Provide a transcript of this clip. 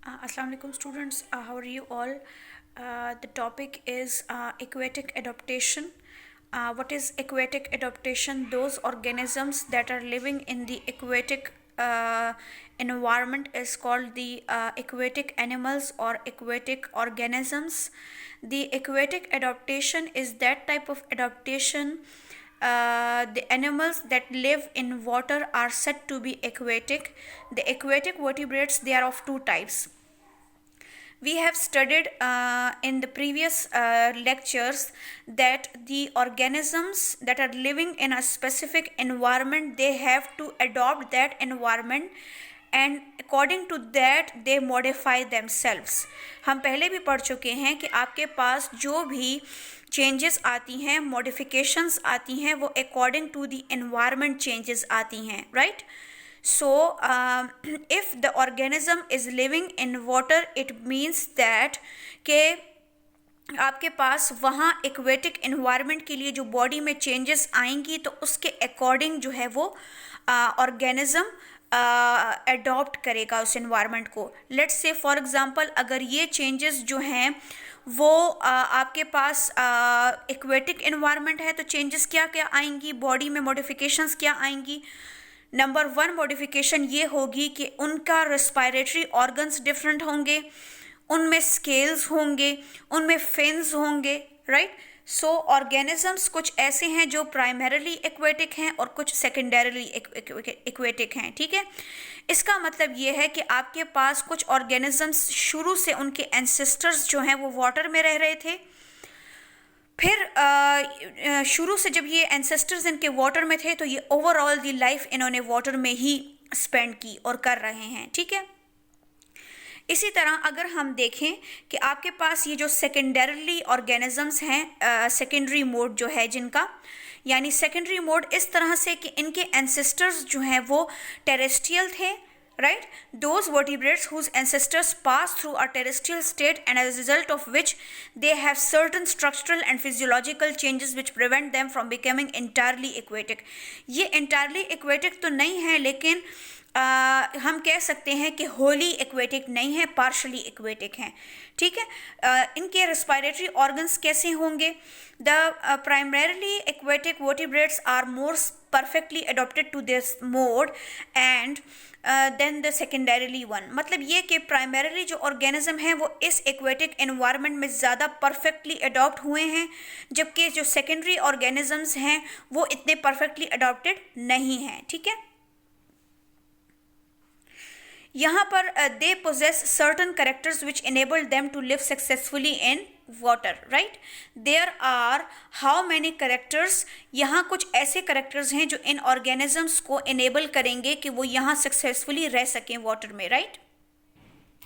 Assalamu alaikum students, how are you all? The topic is aquatic adaptation. What is aquatic adaptation? Those organisms that are living in the aquatic environment is called the aquatic animals or aquatic organisms. The aquatic adaptation is that type of adaptation. The animals that live in water are said to be aquatic. The aquatic vertebrates, they are of two types. We have studied in the previous lectures that the organisms that are living in a specific environment, they have to adopt that environment and according to that they modify themselves. हम पहले भी पढ़ चुके हैं कि आपके पास जो भी चेंजेस आती हैं, मॉडिफिकेशंस आती हैं, वो according to the environment changes आती हैं, right? So, if the organism is living in water, it means that के आपके पास वहाँ एक्वेटिक इन्वायरमेंट के लिए जो बॉडी में चेंजेस आएंगी तो उसके अकॉर्डिंग जो है वो ऑर्गेनिज्म अडॉप्ट करेगा उस इन्वायरमेंट को. लेट्स से फॉर एग्जांपल अगर ये चेंजेस जो हैं वो आपके पास एक्वेटिक इन्वायरमेंट है तो चेंजेस क्या क्या आएंगी, बॉडी में मॉडिफिकेशंस क्या आएंगी. नंबर 1 मॉडिफिकेशन ये होगी कि उनका रेस्पिरेटरी ऑर्गन्स डिफरेंट होंगे, उनमें स्केल्स होंगे, उनमें फिन्स होंगे, राइट? सो ऑर्गेनिजम्स कुछ ऐसे हैं जो प्राइमरीली एक्वेटिक हैं और कुछ सेकेंडरीली एक्वेटिक हैं, ठीक है? इसका मतलब ये है कि आपके पास कुछ ऑर्गेनिजम्स शुरू से उनके एंसेस्टर्स जो हैं वो वाटर में रह रहे थे, फिर शुरू से जब ये एंसेस्टर्स इनके वाटर में थे तो ये ओवरऑल दी लाइफ इन्होंने वाटर में ही स्पेंड की और कर रहे हैं, ठीक है? इसी तरह अगर हम देखें कि आपके पास ये जो सेकेंडरीली ऑर्गेनिजम्स हैं, सेकेंडरी मोड जो है जिनका, यानी सेकेंडरी मोड इस तरह से कि इनके एंसेस्टर्स जो हैं वो टेरेस्ट्रियल थे, right? Those vertebrates whose ancestors passed through a terrestrial state and as a result of which they have certain structural and physiological changes which prevent them from becoming entirely aquatic. ये entirely aquatic तो नहीं है, लेकिन हम कह सकते हैं कि होली एक्वेटिक नहीं है, पार्शली एक्वेटिक हैं, ठीक है? इनके रेस्पिरेटरी ऑर्गन्स कैसे होंगे? The primarily aquatic vertebrates are more perfectly adopted to this mode and then the secondarily one. मतलब ये कि प्राइमरीली जो ऑर्गेनिज्म हैं वो इस एक्वेटिक एनवायरनमेंट में ज़्यादा परफेक्टली अडॉप्ट हुए हैं, जबकि जो सेकेंडरी ऑर्गेनिजम्स हैं वो इतने परफेक्टली अडॉप्टेड नहीं हैं, ठीक है? यहाँ पर they possess certain characters which enable them to live successfully in water, right? There are how many characters? यहाँ कुछ ऐसे करेक्टर्स हैं जो इन ऑर्गेनिजम्स को एनेबल करेंगे कि वो यहाँ सक्सेसफुली रह सकें वाटर में, राइट?